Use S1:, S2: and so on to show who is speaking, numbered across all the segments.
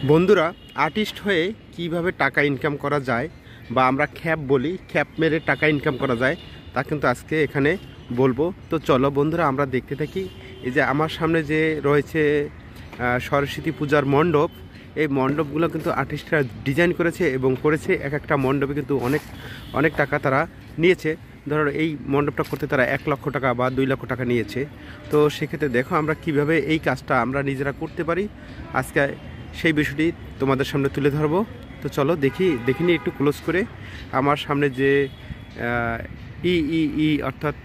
S1: বন্ধুরা, আর্টিস্ট হয়ে কিভাবে টাকা ইনকাম করা যায় বা আমরা খ্যাপ বলি, খ্যাপ মেরে টাকা ইনকাম করা যায় তা কিন্তু আজকে এখানে বলবো। তো চলো বন্ধুরা, আমরা দেখতে থাকি। এই যে আমার সামনে যে রয়েছে সরস্বতী পূজার মণ্ডপ, এই মণ্ডপগুলো কিন্তু আর্টিস্টরা ডিজাইন করেছে এবং করেছে। এক একটা মণ্ডপে কিন্তু অনেক অনেক টাকা তারা নিয়েছে। ধরো এই মণ্ডপটা করতে তারা 1 লক্ষ টাকা বা 2 লক্ষ টাকা নিয়েছে। তো সেক্ষেত্রে দেখো আমরা কিভাবে এই কাজটা আমরা নিজেরা করতে পারি, আজকে সেই বিষয়টি তোমাদের সামনে তুলে ধরবো। তো চলো দেখিনি একটু ক্লোজ করে। আমার সামনে যে অর্থাৎ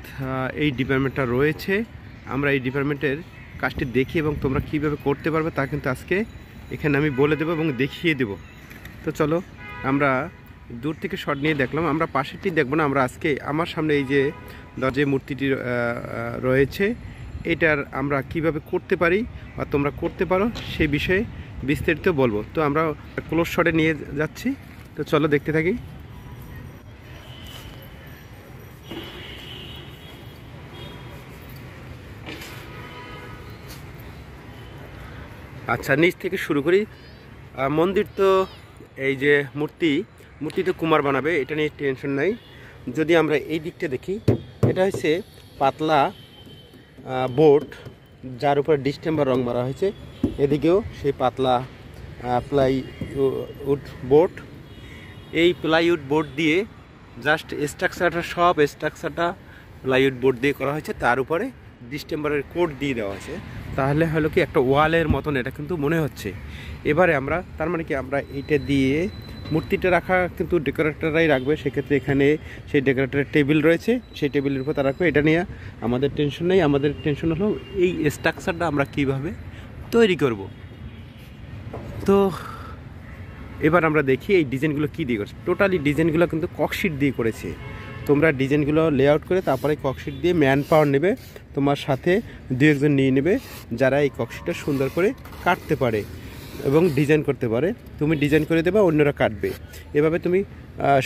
S1: এই ডিপার্টমেন্টটা রয়েছে, আমরা এই ডিপার্টমেন্টের কাজটি দেখি এবং তোমরা কীভাবে করতে পারবে তা কিন্তু আজকে এখানে আমি বলে দেবো এবং দেখিয়ে দেব। তো চলো, আমরা দূর থেকে শট নিয়ে দেখলাম, আমরা পাশেরটি দেখবো না। আমরা আজকে আমার সামনে এই যে মূর্তিটি রয়েছে, এটার আমরা কিভাবে করতে পারি বা তোমরা করতে পারো সেই বিষয়ে বিস্তারিত বলবো। তো আমরা ক্লোজ শটে নিয়ে যাচ্ছি। তো চলো দেখতে থাকি। আচ্ছা, নিচ থেকে শুরু করি। মন্দির তো এই যে মূর্তি তো কুমার বানাবে, এটা নিয়ে টেনশন নাই। যদি আমরা এই দিকটা দেখি, এটা হচ্ছে পাতলা বোর্ড যার উপরে ডিস্টেম্বার রং মারা হয়েছে। এদিকেও সেই পাতলা প্লাইউড বোর্ড। এই প্লাইউড বোর্ড দিয়ে জাস্ট স্ট্রাকচারটা প্লাইউড বোর্ড দিয়ে করা হয়েছে, তার উপরে ডিস্টেম্বারের কোড দিয়ে দেওয়া হয়েছে। তাহলে হলো কি একটা ওয়ালের মতন এটা কিন্তু মনে হচ্ছে। এবারে আমরা তার মানে কি আমরা এইটা দিয়ে মূর্তিটা রাখা কিন্তু ডেকোরেটররাই রাখবে। সেক্ষেত্রে এখানে সেই ডেকোরেটরের টেবিল রয়েছে, সেই টেবিলের উপর তারা রাখবে। এটা নিয়ে আমাদের টেনশন নেই। আমাদের টেনশন হলো এই স্ট্রাকচারটা আমরা কিভাবে তৈরি করব। তো এবার আমরা দেখি এই ডিজাইনগুলো কী দিয়ে করেছে। টোটালি ডিজাইনগুলো কিন্তু ককশিট দিয়ে করেছে। তোমরা ডিজাইনগুলো লেআউট করে তারপরে ককশিট দিয়ে ম্যান পাওয়ার নেবে, তোমার সাথে 2-1 জন নিয়ে নেবে যারা এই ককশিটটা সুন্দর করে কাটতে পারে এবং ডিজাইন করতে পারে। তুমি ডিজাইন করে দেবে, অন্যরা কাটবে। এভাবে তুমি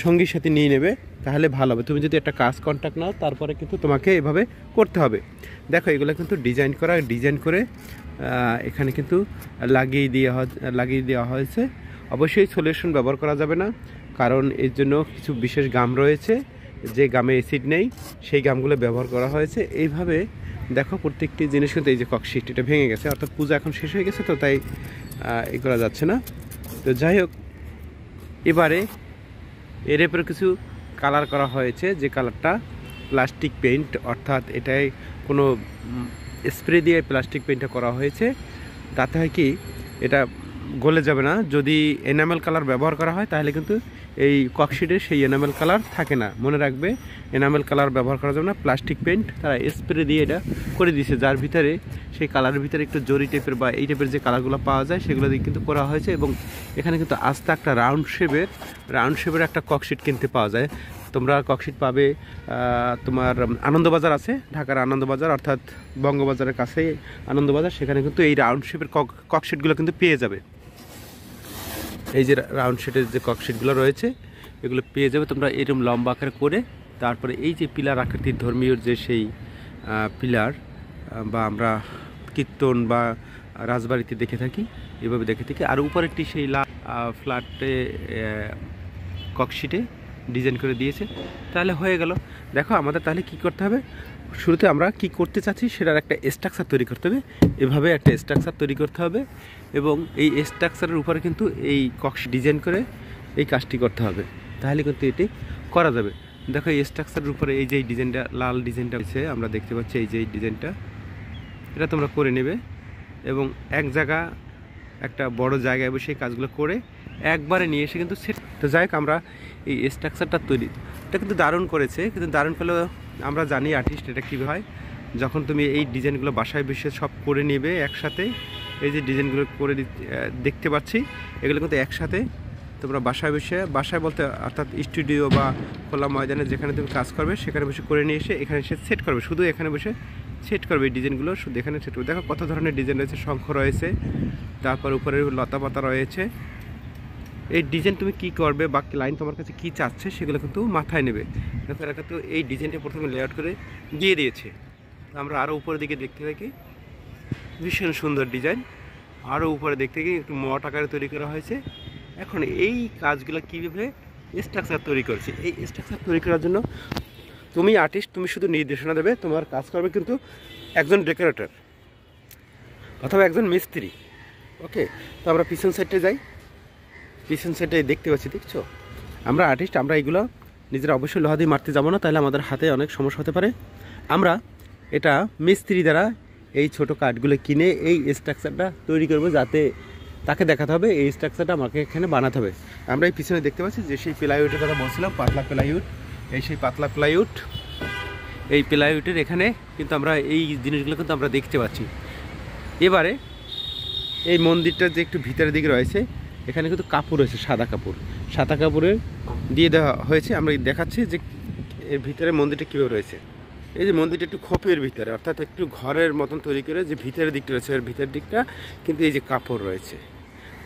S1: সঙ্গীর সাথে নিয়ে নেবে, তাহলে ভালো হবে। তুমি যদি একটা কাজ কন্ট্যাক্ট নাও, তারপরে কিন্তু তোমাকে এভাবে করতে হবে। দেখো, এগুলো কিন্তু ডিজাইন করে এখানে কিন্তু লাগিয়ে দেওয়া হয়েছে। অবশ্যই সলিউশন ব্যবহার করা যাবে না, কারণ এর জন্য কিছু বিশেষ গাম রয়েছে, যে গামে অ্যাসিড নেই সেই গামগুলো ব্যবহার করা হয়েছে। এইভাবে দেখো প্রত্যেকটি জিনিস কিন্তু, এই যে ককশিট এটা ভেঙে গেছে, অর্থাৎ পূজা এখন শেষ হয়ে গেছে, তো তাই এই করা যাচ্ছে না। তো যাই হোক, এবারে এর উপরে কিছু কালার করা হয়েছে, যে কালারটা প্লাস্টিক পেইন্ট, অর্থাৎ এটাই কোনো স্প্রে দিয়ে প্লাস্টিক পেইন্টটা করা হয়েছে। তাতে হয় কি, এটা গলে যাবে না। যদি এনামেল কালার ব্যবহার করা হয় তাহলে কিন্তু এই ককশিটে সেই এনামেল কালার থাকে না। মনে রাখবে, এনামেল কালার ব্যবহার করা যাবে না। প্লাস্টিক পেইন্ট তারা স্প্রে দিয়ে এটা করে দিয়েছে, যার ভিতরে সেই কালারের ভিতরে একটু জরি টাইপের বা এই টাইপের যে কালারগুলো পাওয়া যায় সেগুলো দিয়ে কিন্তু করা হয়েছে। এবং এখানে কিন্তু আস্তে একটা রাউন্ড শেপের একটা ককশিট কিনতে পাওয়া যায়। তোমরা ককশিট পাবে, তোমার আনন্দবাজার আছে, ঢাকার আনন্দবাজার, অর্থাৎ বঙ্গবাজারের কাছে আনন্দবাজার, সেখানে কিন্তু এই রাউন্ড শেপের ককশিটগুলো কিন্তু পেয়ে যাবে। এই যে রাউন্ড শেপের যে ককশিটগুলো রয়েছে এগুলো পেয়ে যাবে তোমরা এরকম লম্বা আকারে করে। তারপরে এই যে পিলার আকৃতির ধর্মীয় যে সেই পিলার বা আমরা কীর্তন বা রাজবাড়িতে দেখে থাকি, এভাবে দেখে থাকি। আর উপরেরটি সেই ফ্ল্যাটে ককশিটে ডিজাইন করে দিয়েছে। তাহলে হয়ে গেল। দেখো, আমাদের তাহলে কি করতে হবে, শুরুতে আমরা কি করতে চাচ্ছি সেটার একটা স্ট্রাকচার তৈরি করতে হবে। এভাবে একটা স্ট্রাকচার তৈরি করতে হবে এবং এই স্ট্রাকচারের উপরে কিন্তু এই ককশিট ডিজাইন করে এই কাজটি করতে হবে, তাহলে কিন্তু এটি করা যাবে। দেখো, এই স্ট্রাকচারের উপরে এই যে ডিজাইনটা, লাল ডিজাইনটা আছে আমরা দেখতে পাচ্ছি, এই যে ডিজাইনটা, এটা তোমরা করে নেবে এবং একটা বড় জায়গায় বসে এই কাজগুলো করে একবারে নিয়ে এসে কিন্তু সেট। তো যাই হোক, আমরা এই স্ট্রাকচারটা তৈরি, এটা কিন্তু দারুণ করেছে। কিন্তু দারুণ করলেও আমরা জানি আর্টিস্ট এটা কীভাবে হয়। যখন তুমি এই ডিজাইনগুলো বাসায় বসে সব করে নেবে একসাথে, এই যে ডিজাইনগুলো করে দেখতে পাচ্ছি, এগুলো কিন্তু একসাথে তোমরা বাসায় বলতে অর্থাৎ স্টুডিও বা খোলা ময়দানে যেখানে তুমি কাজ করবে সেখানে বসে করে নিয়ে এসে এখানে এসে সেট করবে। শুধু এখানে বসে সেট করবে এই ডিজাইনগুলো, শুধু এখানে সেট করবে। দেখো কত ধরনের ডিজাইন রয়েছে, শঙ্খ রয়েছে, তারপর উপরে লতা পাতা রয়েছে। এই ডিজাইন তুমি কি করবে বা ক্লায়েন্ট তোমার কাছে কি চাচ্ছে সেগুলো কিন্তু মাথায় নেবে। দেখো, এরা কিন্তু এই ডিজাইনটা প্রথমে লেআউট করে দিয়ে দিয়েছে। আমরা আরও উপরের দিকে দেখতে থাকি, ভীষণ সুন্দর ডিজাইন। আরও উপরে দেখতে গিয়ে একটু মট আকারে তৈরি করা হয়েছে। এখন এই কাজগুলো কীভাবে স্ট্রাকচার তৈরি করেছে, এই স্ট্রাকচার তৈরি করার জন্য তুমি আর্টিস্ট, তুমি শুধু নির্দেশনা দেবে, তোমার কাজ করবে কিন্তু একজন ডেকোরেটর অথবা একজন মিস্ত্রি। ওকে, তো আমরা পিছন সাইডে যাই। পিছন সাইডে দেখতে পাচ্ছি, দেখছো, আমরা আর্টিস্ট, আমরা এইগুলো নিজেরা অবশ্যই লোহা দিয়ে মারতে যাবো না, তাহলে আমাদের হাতে অনেক সমস্যা হতে পারে। আমরা এটা মিস্ত্রি দ্বারা এই ছোট কাঠগুলো কিনে এই স্ট্রাকচারটা তৈরি করবো, যাতে তাকে দেখাতে হবে এই স্ট্রাকচারটা আমাকে এখানে বানাতে হবে। আমরা এই পিছনে দেখতে পাচ্ছি যে সেই প্লাইউডের কথা বলছিলাম, পাতলা প্লাইউড, এই সেই পাতলা প্লাইউড। এই প্লাইউডের এখানে কিন্তু আমরা এই জিনিসগুলো কিন্তু আমরা দেখতে পাচ্ছি। এবারে এই মন্দিরটা যে একটু ভিতরের দিকে রয়েছে, এখানে কিন্তু কাপড় রয়েছে, সাদা কাপড়, সাদা কাপড়ে দিয়ে দেওয়া হয়েছে। আমরা দেখাচ্ছি যে এর ভিতরে মন্দিরটা কীভাবে রয়েছে। এই যে মন্দিরটা একটু খোপের ভিতরে, অর্থাৎ একটু ঘরের মতন তৈরি করে যে ভিতরের দিকটা রয়েছে, এর ভিতরের দিকটা কিন্তু এই যে কাপড় রয়েছে,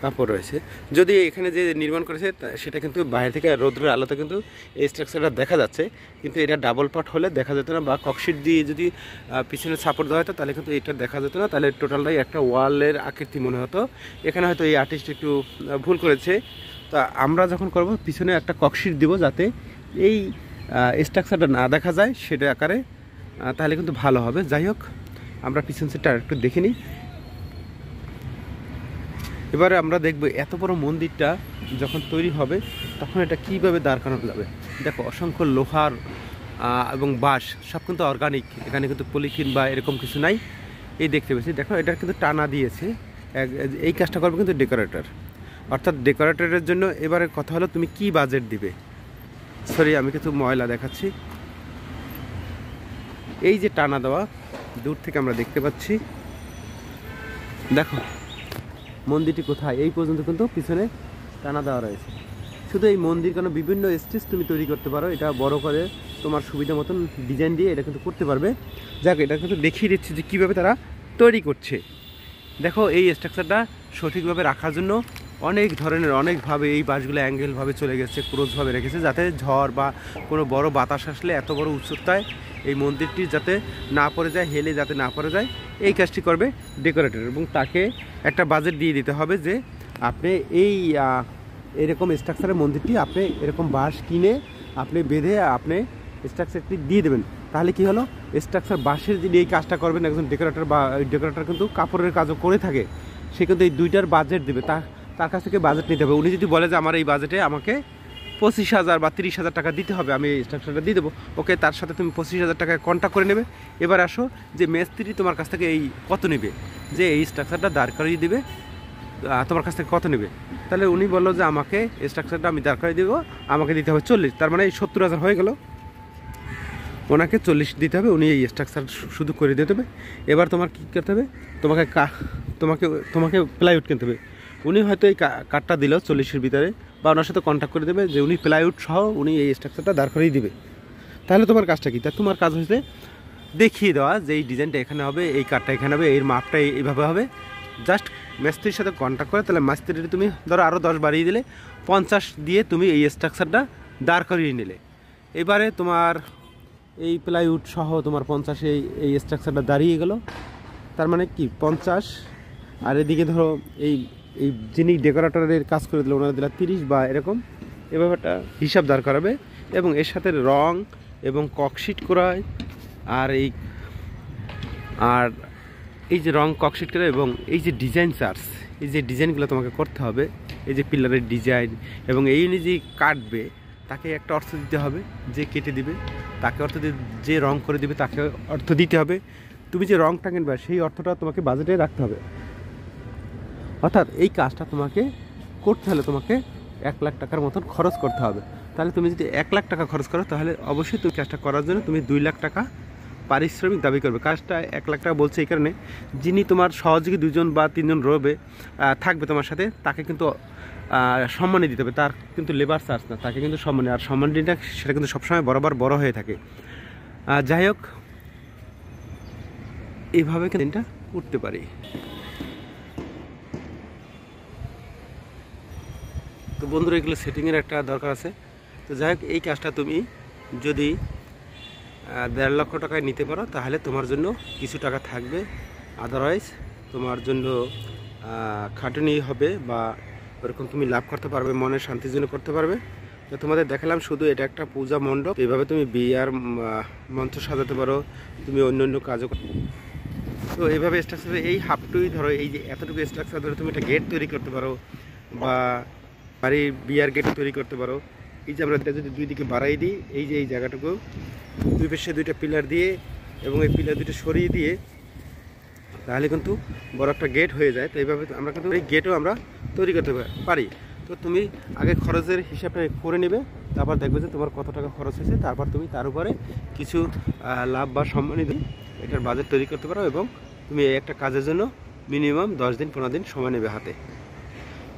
S1: কাপড় রয়েছে। যদি এখানে যে নির্মাণ করেছে সেটা কিন্তু বাইরে থেকে রৌদ্রের আলোতে কিন্তু এই স্ট্রাকচারটা দেখা যাচ্ছে, কিন্তু এটা ডাবল পার্ট হলে দেখা যেত না, বা ককশিট দিয়ে যদি পিছনে সাপোর্ট দেওয়া হতো তাহলে কিন্তু এটা দেখা যেত না, তাহলে টোটালটাই একটা ওয়ালের আকৃতি মনে হতো। এখানে হয়তো এই আর্টিস্ট একটু ভুল করেছে। তা আমরা যখন করব পিছনে একটা ককশিট দিব, যাতে এই স্ট্রাকচারটা না দেখা যায় সেটা আকারে, তাহলে কিন্তু ভালো হবে। যাই হোক, আমরা পিছন সাইডটা একটু দেখে নিই। এবারে আমরা দেখব এত বড় মন্দিরটা যখন তৈরি হবে তখন এটা কীভাবে দাঁড় করানো যাবে। দেখো, অসংখ্য লোহার এবং বাঁশ সব কিন্তু অর্গানিক, এখানে কিন্তু পলিথিন বা এরকম কিছু নাই। এই দেখতে পেয়েছি, দেখো এটা কিন্তু টানা দিয়েছে। এই কাজটা করবে কিন্তু ডেকোরেটর, অর্থাৎ ডেকোরেটরের জন্য। এবারে কথা হলো তুমি কি বাজেট দিবে। সরি, আমি কিছু ময়লা দেখাচ্ছি। এই যে টানা দেওয়া, দূর থেকে আমরা দেখতে পাচ্ছি, দেখো মন্দিরটি কোথায়, এই পর্যন্ত কিন্তু পিছনে টানা দেওয়া রয়েছে। শুধু এই মন্দির কেন, বিভিন্ন স্টেজ তুমি তৈরি করতে পারো, এটা বড় করে তোমার সুবিধা মতন ডিজাইন দিয়ে এটা কিন্তু করতে পারবে। যাক, এটা কিন্তু দেখিয়ে দিচ্ছি যে কীভাবে তারা তৈরি করছে। দেখো, এই স্ট্রাকচারটা সঠিকভাবে রাখার জন্য অনেক ধরনের, অনেকভাবে এই বাঁশগুলো অ্যাঙ্গেলভাবে চলে গেছে, ক্রোসভাবে রেখেছে, যাতে ঝড় বা কোনো বড় বাতাস আসলে এত বড় উচ্চতায় এই মন্দিরটি যাতে না পড়ে যায়, হেলে যাতে না পড়ে যায়, এই কাজটি করবে ডেকোরেটর। এবং তাকে একটা বাজেট দিয়ে দিতে হবে যে আপনি এই এরকম স্ট্রাকচারের মন্দিরটি আপনি এরকম বাঁশ কিনে আপনি বেঁধে আপনি স্ট্রাকচারটি দিয়ে দেবেন। তাহলে কি হলো, স্ট্রাকচার বাঁশের যিনি এই কাজটা করবেন একজন ডেকোরেটর, বা ডেকোরেটর কিন্তু কাপড়ের কাজও করে থাকে, সে কিন্তু এই দুইটার বাজেট দেবে, তার কাছ থেকে বাজেট নিতে হবে। উনি যদি বলে যে আমার এই বাজেটে আমাকে 25,000 বা 30,000 টাকা দিতে হবে, আমি এই স্ট্রাকচারটা দিয়ে দেবো, ওকে, তার সাথে তুমি 25,000 টাকায় কন্ট্যাক্ট করে নেবে। এবার আসো যে মিস্ত্রি তোমার কাছ থেকে এই কত নেবে, যে এই স্ট্রাকচারটা দাঁড় করিয়ে দিবে তোমার কাছ থেকে কত নেবে। তাহলে উনি বললো যে আমাকে স্ট্রাকচারটা আমি দাঁড় করিয়ে দেবো, আমাকে দিতে হবে 40, তার মানে এই 70,000 হয়ে গেল, ওনাকে 40 দিতে হবে, উনি এই স্ট্রাকচার শুধু করে দিতে হবে। এবার তোমার কী করতে হবে, তোমাকে তোমাকে প্লাইউড কিনতে হবে। উনি হয়তো এই কাঠটা দিল 40-এর ভিতরে, বা ওনার সাথে কন্ট্যাক্ট করে দেবে যে উনি প্লাইউড সহ উনি এই স্ট্রাকচারটা দাঁড় করিয়ে দিবে। তাহলে তোমার কাজটা কী, তা তোমার কাজ হচ্ছে দেখিয়ে দেওয়া যে এই ডিজাইনটা এখানে হবে, এই কাঠটা এখানে হবে, এর মাপটা এইভাবে হবে। জাস্ট মিস্ত্রির সাথে কন্ট্যাক্ট করে, তাহলে মিস্ত্রিটা তুমি ধরো আরও 10 বাড়িয়ে দিলে, 50 দিয়ে তুমি এই স্ট্রাকচারটা দাঁড় করিয়ে নিলে। এবারে তোমার এই প্লাইউড সহ তোমার 50 এই স্ট্রাকচারটা দাঁড়িয়ে গেল। তার মানে কি 50, আর এদিকে ধরো এই যিনি ডেকোরেটরের কাজ করে দিল ওনারা দিলা 30 বা এরকম, এভাবে একটা হিসাব দাঁড় করাবে। এবং এর সাথে রং এবং ককশিট করায়, আর এই যে রং ককশিট করে, এবং এই যে ডিজাইন চার্জ, এই যে ডিজাইনগুলো তোমাকে করতে হবে, এই যে পিলারের ডিজাইন, এবং এই অনুযায়ী কাটবে, তাকে একটা অর্থ দিতে হবে, যে কেটে দিবে তাকে অর্থ দিয়ে, যে রং করে দিবে তাকে অর্থ দিতে হবে। তুমি যে রংটা কিনবে সেই অর্থটা তোমাকে বাজেটে রাখতে হবে। অর্থাৎ এই কাজটা তোমাকে করতে হলে তোমাকে 1 লাখ টাকার মতন খরচ করতে হবে। তাহলে তুমি যদি 1 লাখ টাকা খরচ করো, তাহলে অবশ্যই তুমি কাজটা করার জন্য তুমি 2 লাখ টাকা পারিশ্রমিক দাবি করবে। কাজটা 1 লাখ টাকা বলছে এই কারণে, যিনি তোমার সহযোগী 2 জন বা 3 জন থাকবে তোমার সাথে, তাকে কিন্তু সম্মানী দিতে হবে, তার কিন্তু লেবার চার্জ না, তাকে কিন্তু সম্মানী, আর সম্মানটা সেটা কিন্তু সবসময় বরাবর বড় হয়ে থাকে। যাই হোক, এইভাবে কিন্তু করতে পারি। তো বন্ধুরা, এগুলো সেটিংয়ের একটা দরকার আছে। তো যাই হোক, এই কাজটা তুমি যদি 1.5 লক্ষ টাকায় নিতে পারো, তাহলে তোমার জন্য কিছু টাকা থাকবে, আদারওয়াইজ তোমার জন্য খাটুনি হবে বা ওরকম তুমি লাভ করতে পারবে, মনের শান্তির জন্য করতে পারবে। তো তোমাদের দেখালাম শুধু এটা একটা পূজা মণ্ডপ, এইভাবে তুমি বিয়ার মঞ্চ সাজাতে পারো, তুমি অন্য অন্য কাজও। তো এইভাবে স্ট্রাকচারে এই হাফটুই ধরো, এই যে এতটুকু স্ট্রাকচার ধরে তুমি একটা গেট তৈরি করতে পারো বা বাড়ির বিয়ার গেট তৈরি করতে পারো। এই যে আমরা এটা যদি দুই দিকে বাড়াই দিই, এই যে এই জায়গাটুকু দুই পাশে দুইটা পিলার দিয়ে এবং এই পিলার দুটো সরিয়ে দিয়ে তাহলে কিন্তু বড় একটা গেট হয়ে যায়। তো এইভাবে আমরা কিন্তু এই গেটও আমরা তৈরি করতে পারি। তো তুমি আগে খরচের হিসাবটা করে নেবে, তারপর দেখবে যে তোমার কত টাকা খরচ হয়েছে, তারপর তুমি তার উপরে কিছু লাভ বা সম্মানী দিয়ে এটার বাজেট তৈরি করতে পারো এবং তুমি এই একটা কাজের জন্য মিনিমাম 10 দিন 15 দিন সময় নেবে হাতে।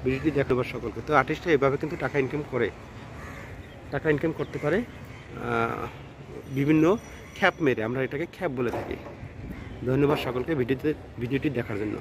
S1: ভিডিওটি দেখবার সকলকে। তো আর্টিস্টরা এভাবে কিন্তু টাকা ইনকাম করতে পারে বিভিন্ন খ্যাপ মেরে, আমরা এটাকে খ্যাপ বলে থাকি। ধন্যবাদ সকলকে ভিডিওটি দেখার জন্য।